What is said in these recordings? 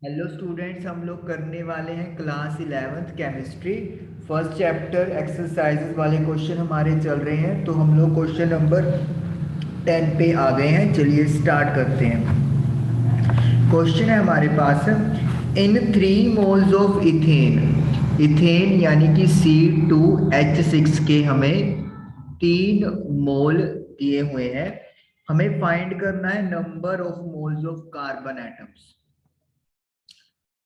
Hello students, हम लोग करने वाले हैं class 11th chemistry first chapter exercises वाले क्वेश्चन हमारे चल रहे हैं। तो हम लोग क्वेश्चन नंबर 10 पे आ गए हैं। चलिए स्टार्ट करते हैं। क्वेश्चन है हमारे पास, इन 3 मोल्स ऑफ इथेन, इथेन यानी कि C2H6 के हमें 3 मोल दिए हुए हैं। हमें फाइंड करना है number of moles of carbon atoms.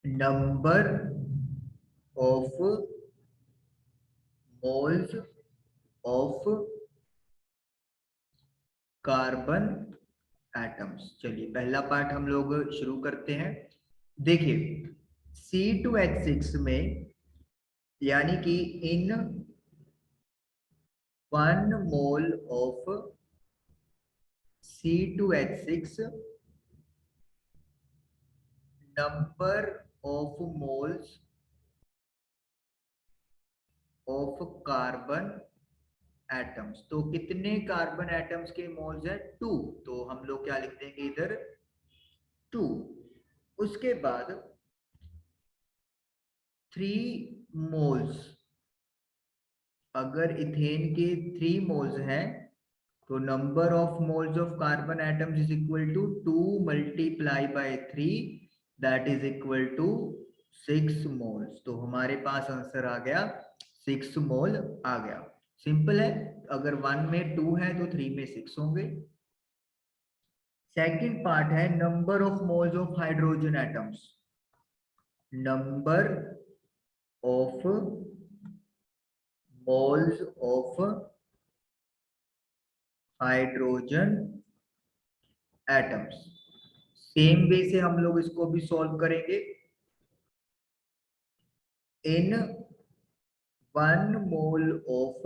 number of moles of carbon atoms. चलिए पहला पार्ट हम लोग शुरू करते हैं। देखिए C2H6 में यानी कि इन 1 mole of C2H6 number of moles of carbon atoms. तो कितने कार्बन एटम्स के मोल्स है? 2। तो हम लोग क्या लिख देंगे इधर? 2। उसके बाद 3 मोल्स, अगर इथेन के 3 मोल्स हैं तो number of moles of carbon atoms is equal to 2 multiply by 3, that is equal to 6 moles. तो हमारे पास आंसर आ गया 6 मोल आ गया। सिंपल है, अगर 1 में 2 है तो 3 में 6 होंगे। सेकंड पार्ट है number of moles of hydrogen atoms. Number of moles of hydrogen atoms. Same way से हम लोग इसको भी सॉल्व करेंगे। इन 1 mole of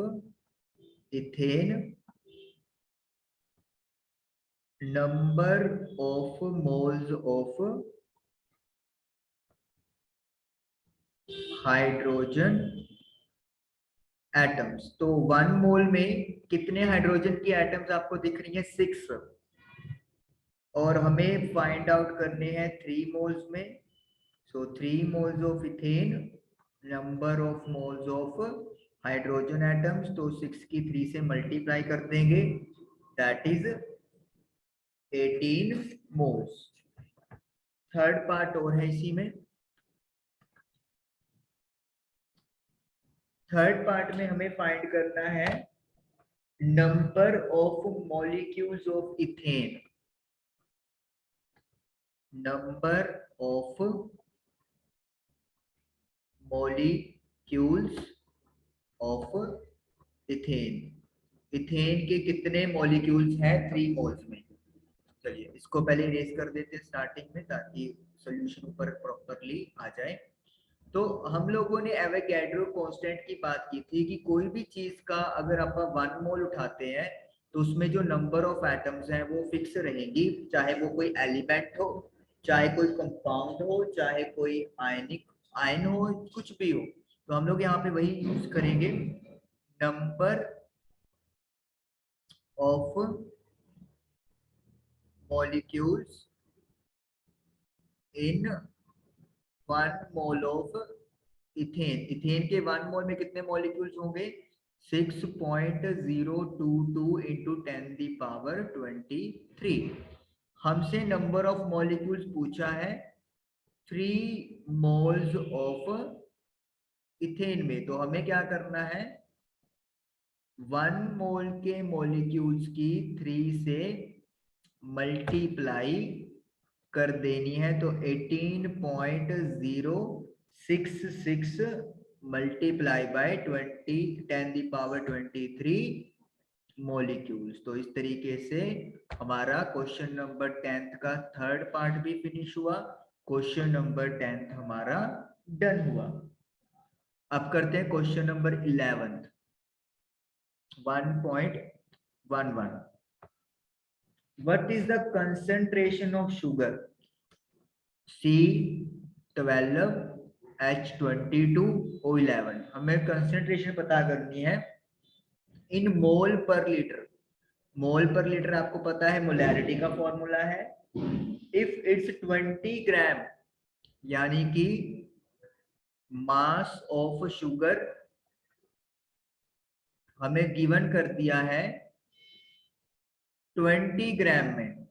ethane number of moles of hydrogen atoms. तो 1 मोल में कितने हाइड्रोजन की एटम्स आपको दिख रही है? 6। और हमें फाइंड आउट करने हैं 3 मोल्स में। सो 3 moles of ethane number of moles of hydrogen atoms. तो 6 की 3 से मल्टीप्लाई कर देंगे, that is 18 moles. Third part और है इसी में। थर्ड पार्ट में हमें फाइंड करना है number of molecules of ethane. Number of molecules of ethane. Ethane के कितने मॉलिक्यूल्स हैं 3 मोल्स में? चलिए इसको पहले इरेज कर देते हैं स्टार्टिंग में, ताकि सॉल्यूशन ऊपर प्रॉपरली आ जाए। तो हम लोगों ने एवोगैड्रो कांस्टेंट की बात की थी कि कोई भी चीज का अगर आप 1 मोल उठाते हैं तो उसमें जो नंबर ऑफ एटम्स हैं वो फिक्स रहेंगी, चाहे वो कोई एलिमेंट हो, चाहे कोई कंपाउंड हो, चाहे कोई आयनिक आयन हो, कुछ भी हो। तो हम लोग यहाँ पे वही यूज करेंगे, number of molecules in 1 mole of ethane. Ethane के 1 मोल में कितने मॉलिक्यूल्स होंगे? 6.022 इंटू 10⁻23। हमसे नंबर ऑफ मॉलिक्यूल्स पूछा है 3 मोल्स ऑफ इथेन में। तो हमें क्या करना है, 1 मोल के मॉलिक्यूल्स की 3 से मल्टीप्लाई कर देनी है। तो 18.066 मल्टीप्लाई बाय 10⁻23 मॉलिक्यूल्स। तो इस तरीके से हमारा क्वेश्चन नंबर 10th का थर्ड पार्ट भी फिनिश हुआ। क्वेश्चन नंबर 10th हमारा डन हुआ। अब करते हैं question number 11th 1.11। What is the concentration of sugar? C12H22O11। हमें कंसेंट्रेशन पता करनी है इन मोल पर लीटर। मोल पर लीटर आपको पता है मोलैरिटी का फॉर्मूला है। इफ इट्स 20 ग्राम, यानी कि मास ऑफ शुगर हमें गिवन कर दिया है 20 ग्राम में,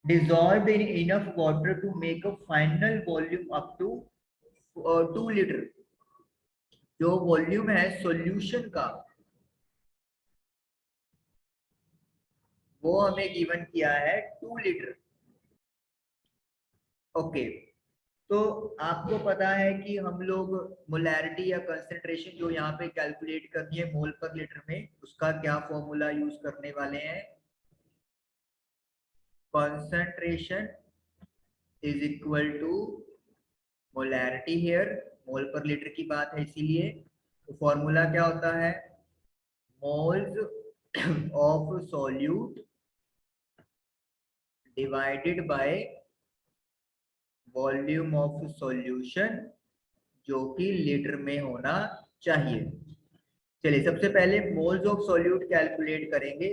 dissolved in enough water to make a final volume up to 2 litre. जो वॉल्यूम है सॉल्यूशन का वो हमें गिवन किया है 2 लीटर। ओके, तो आपको पता है कि हम लोग मोलैरिटी या कंसंट्रेशन जो यहाँ पे कैलकुलेट करनी है मोल पर लीटर में, उसका क्या फॉर्मूला यूज करने वाले हैं। Concentration is equal to molarity, here mole per litre की बात है इसीलिए, तो फॉर्मूला क्या होता है, moles of solute divided by volume of solution, जो कि लीटर में होना चाहिए। चलिए सबसे पहले मोल्स ऑफ सॉल्यूट कैलकुलेट करेंगे।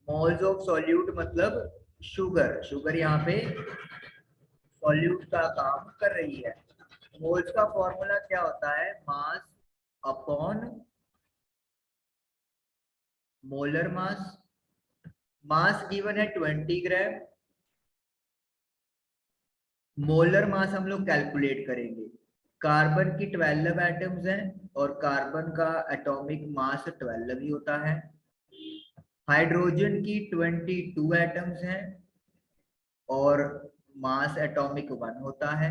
मोल्स ऑफ सॉल्यूट मतलब शुगर, शुगर यहाँ पे सॉल्यूट का काम कर रही है। मोल्स का फॉर्मूला क्या होता है, मास अपॉन मोलर मास। मास गिवन है 20 ग्राम, मोलर मास हम लोग कैलकुलेट करेंगे। कार्बन की 12 एटम्स हैं और कार्बन का एटॉमिक मास 12 ही होता है। हाइड्रोजन की 22 एटम्स हैं और मास एटॉमिक 1 होता है।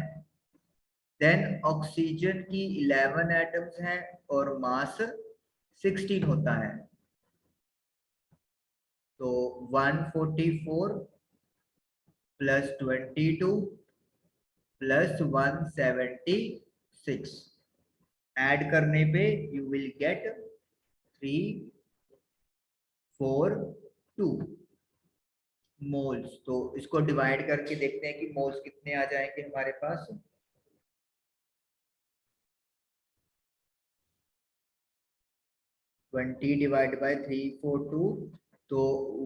देन ऑक्सीजन की 11 एटम्स हैं और मास 16 होता है। तो 144 प्लस 22 प्लस 176 ऐड करने पे यू विल गेट 342 मोल्स। तो इसको डिवाइड करके देखते हैं कि मोल्स कितने आ जाएंगे हमारे पास। 20 डिवाइड बाय 342, तो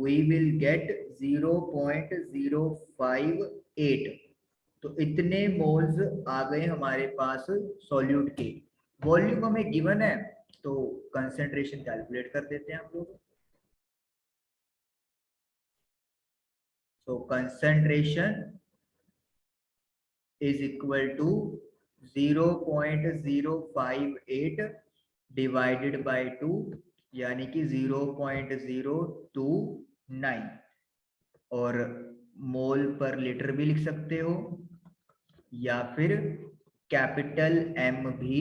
वी विल गेट 0.058। तो इतने मोल्स आ गए हमारे पास सॉल्यूट के। वॉल्यूम हमें गिवन है तो कंसंट्रेशन कैलकुलेट कर देते हैं हम लोग। तो concentration is equal to 0.058 divided by 2, यानी कि 0.029, और मोल पर लीटर भी लिख सकते हो या फिर कैपिटल एम भी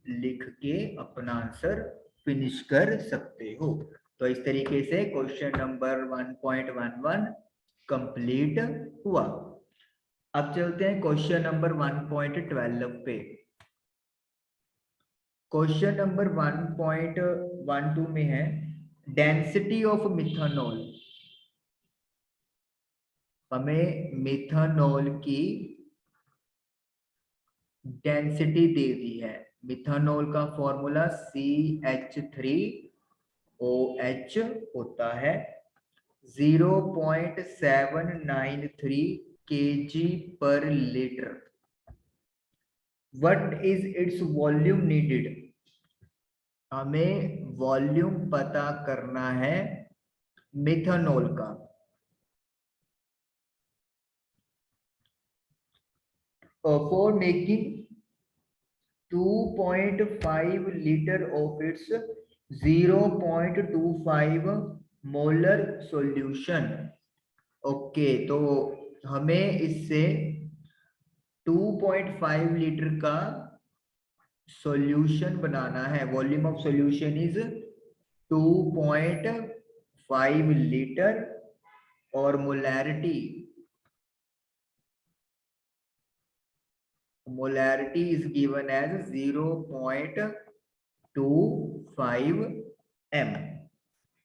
लिख के अपना आंसर फिनिश कर सकते हो। तो इस तरीके से क्वेश्चन नंबर 1.11 कंप्लीट हुआ। अब चलते हैं क्वेश्चन नंबर 1.12 पे। क्वेश्चन नंबर 1.12 में है डेंसिटी ऑफ मिथानॉल। हमें मिथानॉल की डेंसिटी दे दी है। मिथानॉल का फॉर्मूला CH3OH होता है। 0.793 kg पर litre. What is its volume needed. हमें वॉल्यूम पता करना है मिथानॉल का। For making 2.5 liter of its 0.25 molar solution. Okay, तो हमें इससे 2.5 लीटर का सॉल्यूशन बनाना है। Volume of solution is 2.5 litre और molarity is given as 0.25 m।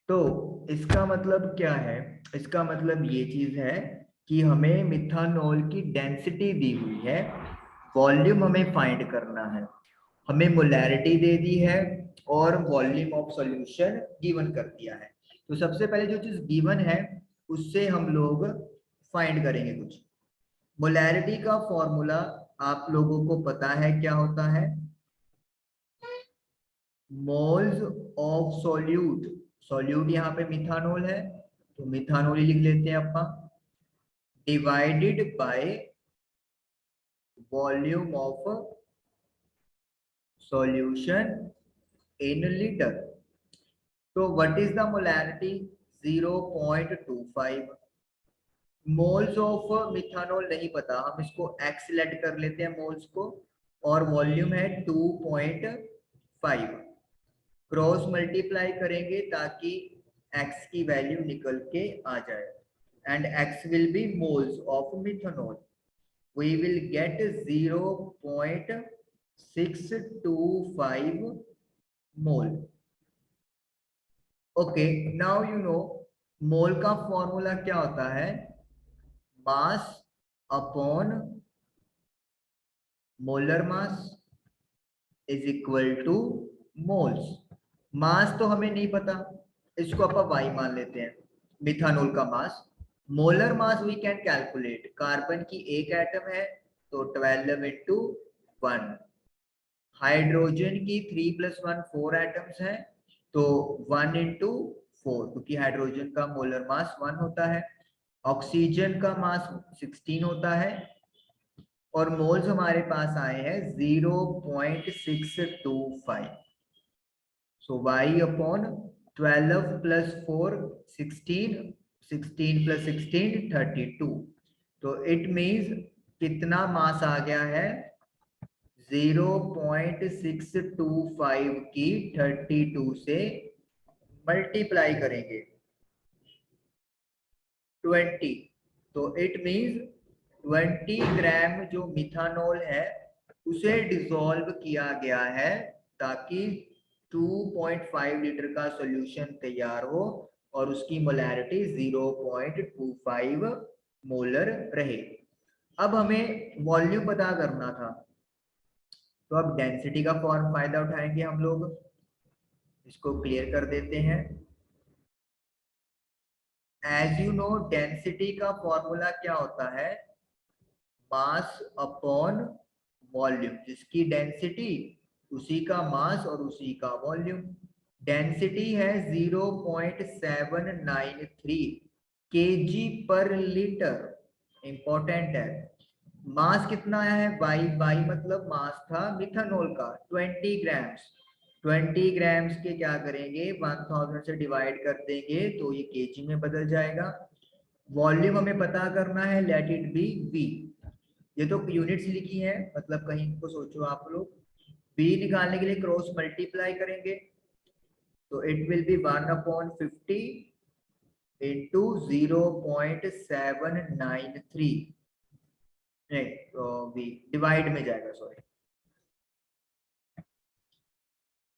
तो इसका मतलब क्या है, इसका मतलब ये चीज है कि हमें मिथानॉल की डेंसिटी दी हुई है, वॉल्यूम हमें फाइंड करना है। हमें मोलैरिटी दे दी है और वॉल्यूम ऑफ सॉल्यूशन गिवन कर दिया है। तो सबसे पहले जो चीज गिवन है उससे हम लोग फाइंड करेंगे कुछ। मोलैरिटी का फॉर्मूला आप लोगों को पता है क्या होता है, मोल्स ऑफ सॉल्यूट, सॉल्यूट यहाँ पे मिथानोल है तो मिथानोल ही लिख लेते हैं अपन, divided by volume of solution in litre. तो what is the molarity, 0.25। Moles of methanol नहीं पता, हम इसको एक्स लेट कर लेते हैं मोल्स को, और वॉल्यूम है 2.5। क्रॉस मल्टीप्लाई करेंगे ताकि x की वैल्यू निकल के आ जाए, and x will be moles of methanol, we will get 0.625 mole. Okay, now you know mole का फॉर्मूला क्या होता है, mass upon molar mass is equal to moles. Mass तो हमें नहीं पता, इसको अपन y मान लेते हैं, मिथानोल का mass. Molar mass we can calculate, carbon की एक एटम है तो 12 इंटू 1, हाइड्रोजन की 3+1 4 एटम्स हैं तो 1 इंटू 4, क्योंकि हाइड्रोजन का मोलर मास 1 होता है, ऑक्सीजन का मास 16 होता है, और मोल्स हमारे पास आए हैं 0.625। सो y अपॉन 12 प्लस 4 16, 16 प्लस 16 32। तो इट मीन्स कितना मास आ गया है, 0.625 की 32 से मल्टीप्लाई करेंगे 20, तो इट मीन्स 20 ग्राम जो मिथानोल है उसे डिसॉल्व किया गया है ताकि 2.5 लीटर का सॉल्यूशन तैयार हो और उसकी मोलैरिटी 0.25 मोलर रहे। अब हमें वॉल्यूम पता करना था, तो अब डेंसिटी का फॉर्म फायदा उठाएंगे हम लोग, इसको क्लियर कर देते हैं। एज यू नो डेंसिटी का फॉर्मूला क्या होता है, मास अपॉन वॉल्यूम, जिसकी डेंसिटी उसी का मास और उसी का वॉल्यूम। डेंसिटी है 0.793 kg पर लीटर, इंपॉर्टेंट है। मास कितना है, y मतलब मास था मिथानोल का 20 ग्राम्स, 20 ग्राम्स के क्या करेंगे 1000 से डिवाइड कर देंगे तो ये केजी में बदल जाएगा। वॉल्यूम हमें पता करना है, लेट इट बी v, ये तो यूनिट्स लिखी है मतलब कहीं को सोचो आप लोग, v निकालने के लिए क्रॉस मल्टीप्लाई करेंगे तो इट विल बी 1/50 इंटू 0.793, नहीं तो v डिवाइड में जाएगा, सॉरी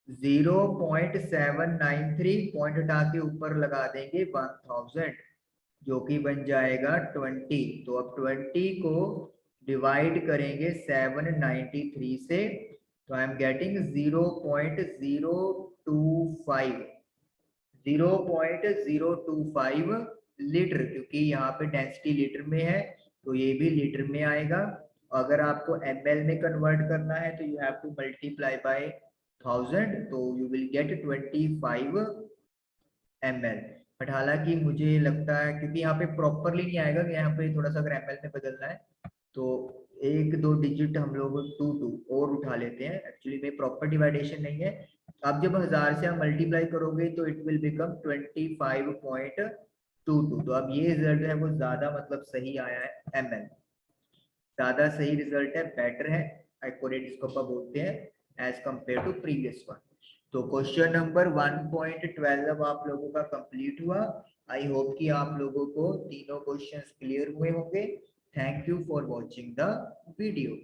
0.793 पॉइंट हटा के ऊपर लगा देंगे 1000 जो कि बन जाएगा 20। तो अब 20 को डिवाइड करेंगे 793 से तो आई एम गेटिंग 0.025 लीटर, क्योंकि यहाँ पे डेंसिटी लीटर में है तो ये भी लीटर में आएगा। अगर आपको ml में कन्वर्ट करना है तो you have to multiply by 1000 तो you will get 25 ml। But हालांकि मुझे लगता है क्योंकि यहाँ पे प्रॉपरली नहीं आएगा, यहाँ पे थोड़ा सा अगर ml में बदलना है तो एक दो डिजिट हम लोग 2 और उठा लेते हैं, एक्चुअली में प्रॉपर डिवाइडेशन नहीं है। अब जब 1000 से आप मल्टीप्लाई करोगे तो इट विल बिकम 25.22। तो अब ये रिजल्ट है वो ज्यादा मतलब सही आया है, ml ज्यादा सही रिजल्ट है, बेटर है, एक्यूरेट इसको अपन बोलते हैं as compare to previous one. तो क्वेश्चन नंबर 1.12 आप लोगों का कंप्लीट हुआ। आई होप कि आप लोगों को तीनों क्वेश्चंस क्लियर हुए होंगे। Thank you for watching the video.